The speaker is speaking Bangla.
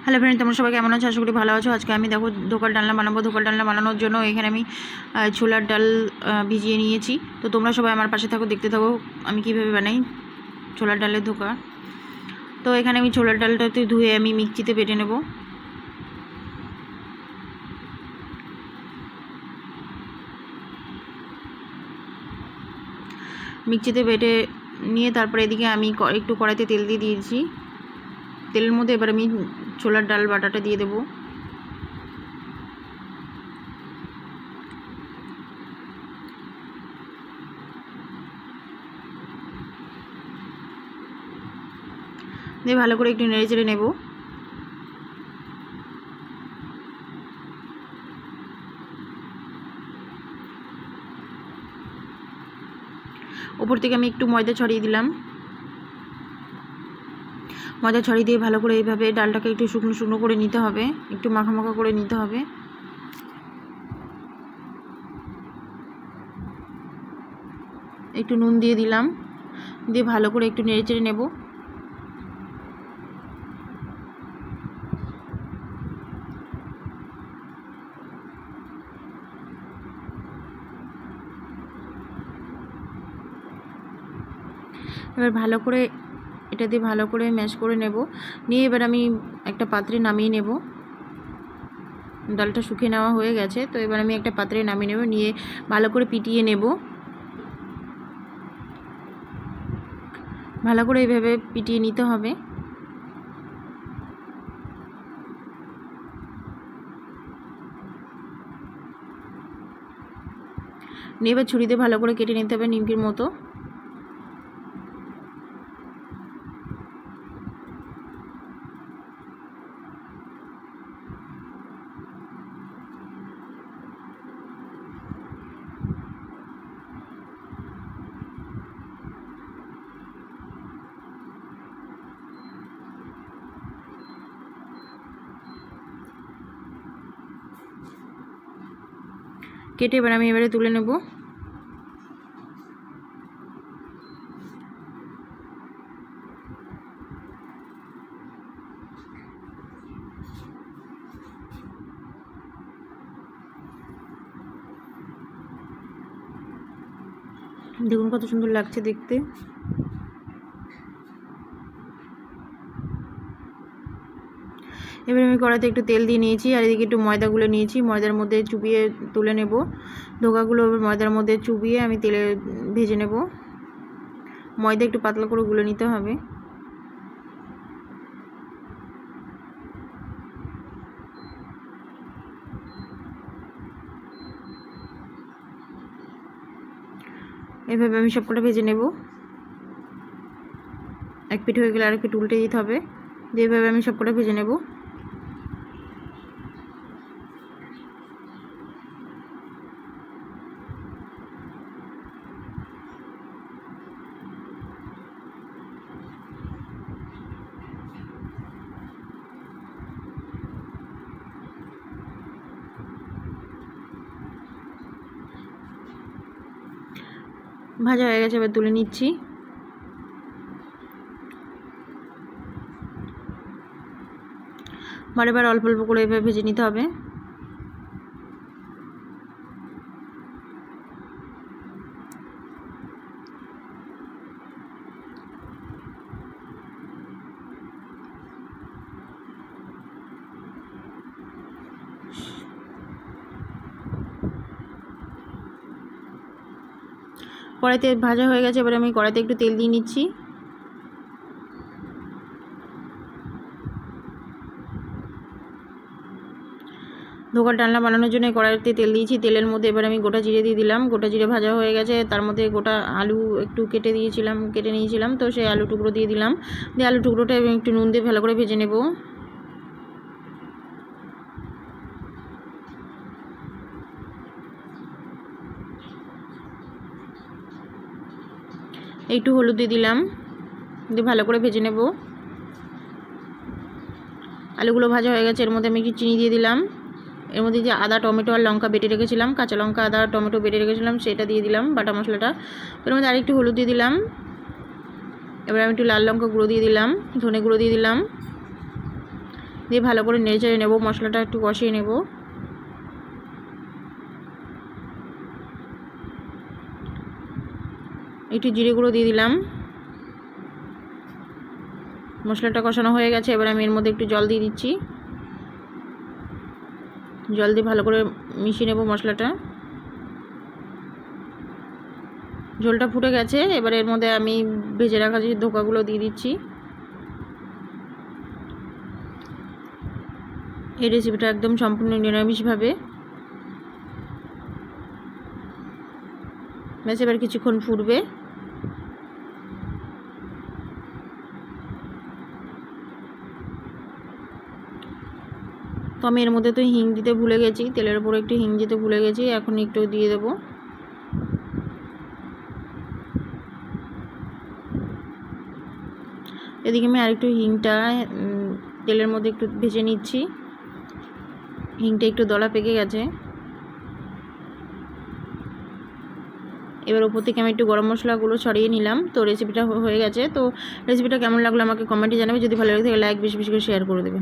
হ্যালো ফ্রেন্ড, তোমরা সবাই কেমন আছো? আশা করি ভালো আছো। আজকে আমি দেখো ধোকার ডালনা বানাবো। ধোকার ডালনা বানানোর জন্য এখানে আমি ছোলার ডাল ভিজিয়ে নিয়েছি। তো তোমরা সবাই আমার পাশে থাকো, দেখতে থাকো আমি কীভাবে বানাই ছোলার ডালের ধোকা। তো এখানে আমি ছোলার ডালটাতে ধুয়ে আমি মিক্সিতে বেটে নেব। মিক্সিতে বেটে নিয়ে তারপরে এদিকে আমি একটু কড়াইতে তেল দিয়ে দিয়েছি। তেলের মধ্যে এবার আমি ছোলার ডাল বাটাটা দিয়ে দেবো। দিয়ে ভালো করে একটু নেড়ে চেড়ে নেব। ওপর থেকে আমি একটু ময়দা ছড়িয়ে দিলাম। ময়দা ছড়িয়ে দিয়ে ভালো করে এইভাবে ডালটাকে একটু শুকনো শুকনো করে নিতে হবে, একটু মাখা মাখা করে নিতে হবে। একটু নুন দিয়ে দিলাম, দিয়ে ভালো করে একটু নেড়ে চেড়ে নেব। এবার ভালো করে এটা দিয়ে ভালো করে ম্যাশ করে নেব। নিয়ে এবার আমি একটা পাত্রে নামিয়ে নেব। ডালটা শুকিয়ে নেওয়া হয়ে গেছে, তো এবার আমি একটা পাত্রে নামিয়ে নেব। নিয়ে ভালো করে পিটিয়ে নেব। ভালো করে এইভাবে পিটিয়ে নিতে হবে। নিয়ে এবার ছুরিতে ভালো করে কেটে নিতে হবে নিমকির মতো। কেটে এবার আমি এবারে তুলে নেব। দেখুন কত সুন্দর লাগছে দেখতে। এবার আমি কড়াইতে একটু তেল দিয়ে নিয়েছি, আর এদিকে একটু ময়দা গুলে নিয়েছি। ময়দার মধ্যে চুবিয়ে তুলে নেব ধোকাগুলো। এবার ময়দার মধ্যে চুবিয়ে আমি তেলে ভেজে নেব। ময়দা একটু পাতলা করে গুলে নিতে হবে। এভাবে আমি সবকটা ভেজে নেব। এক পিঠ হয়ে গেলে আরেক পিঠ উল্টে দিতে হবে। দিয়ে এভাবে আমি সবকটা ভেজে নেব। ভাজা হয়ে গেছে, এবার তুলে নিচ্ছি। বারে বারে অল্প অল্প করে এভাবে ভেজে নিতে হবে। কড়াইতে ভাজা হয়ে গেছে, এবার আমি কড়াইতে একটু তেল দিয়ে নিচ্ছি। ধোকার ডালনা বানানোর জন্য কড়াইতে তেল দিয়েছি। তেলের মধ্যে এবার আমি গোটা জিরে দিয়ে দিলাম। গোটা জিরে ভাজা হয়ে গেছে, তার মধ্যে গোটা আলু একটু কেটে নিয়েছিলাম, তো সেই আলু টুকরো দিয়ে দিলাম। দিয়ে আলু টুকরোটা এবং একটু নুন দিয়ে ভালো করে ভেজে নেব। একটু হলুদ দিয়ে দিলাম, দিয়ে ভালো করে ভেজে নেব। আলুগুলো ভাজা হয়ে গেছে, এর মধ্যে আমি একটু চিনি দিয়ে দিলাম। এর মধ্যে যে আদা টমেটো আর লঙ্কা বেটে রেখেছিলাম, কাঁচা লঙ্কা আদা টমেটো বেটে রেখেছিলাম, সেটা দিয়ে দিলাম বাটা মশলাটা। এর মধ্যে আরেকটু হলুদ দিয়ে দিলাম। এবার আমি একটু লাল লঙ্কা গুঁড়ো দিয়ে দিলাম, ধনে গুঁড়ো দিয়ে দিলাম। দিয়ে ভালো করে নেড়ে নেব, মশলাটা একটু কষিয়ে নেব। একটু জিরে গুঁড়ো দিয়ে দিলাম। মশলাটা কষানো হয়ে গেছে, এবার আমি এর মধ্যে একটু জল দিয়ে দিচ্ছি। জল দিয়ে ভালো করে মিশিয়ে নেব মশলাটা। ঝোলটা ফুটে গেছে, এবার এর মধ্যে আমি ভেজে রাখা যে ধোকাগুলো দিয়ে দিচ্ছি। এই রেসিপিটা একদম সম্পূর্ণ নিরামিষভাবে। ব্যাস এবার কিছুক্ষণ ফুটবে। তো আমি এর মধ্যে তো হিং দিতে ভুলে গেছি, তেলের উপরে একটু হিং দিতে ভুলে গেছি, এখন একটু দিয়ে দেবো। এদিকে আমি আরেকটু হিংটা তেলের মধ্যে একটু ভেজে নিচ্ছি। হিংটা একটু দলা পেকে গেছে। এবার উপর থেকে আমি একটু গরম মশলাগুলো ছড়িয়ে নিলাম। তো রেসিপিটা হয়ে গেছে। তো রেসিপিটা কেমন লাগলো আমাকে কমেন্টে জানাবে। যদি ভালো লাগে থাকে লাইক বেশি বেশি করে শেয়ার করে দেবে।